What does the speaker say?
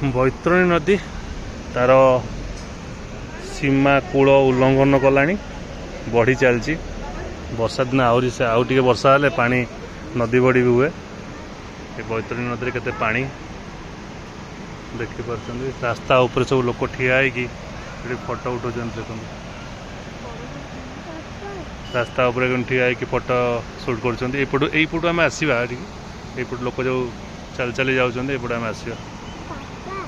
बैतरणी नदी तार सीमा कूल उल्लंघन कलानी बढ़ी चलती वर्षा दिन आहरी से आउ टे वर्षा हेले पानी नदी बड़ी भी हुए बैतरणी नदी केते पानी देखिपार रास्ता उपर सब लोक ठिया फोटो उठाऊ देखते रास्ता उपर ठिया फोटो सुट कर आम आसवा लोक जो चल चली जाऊँ आम आसवा।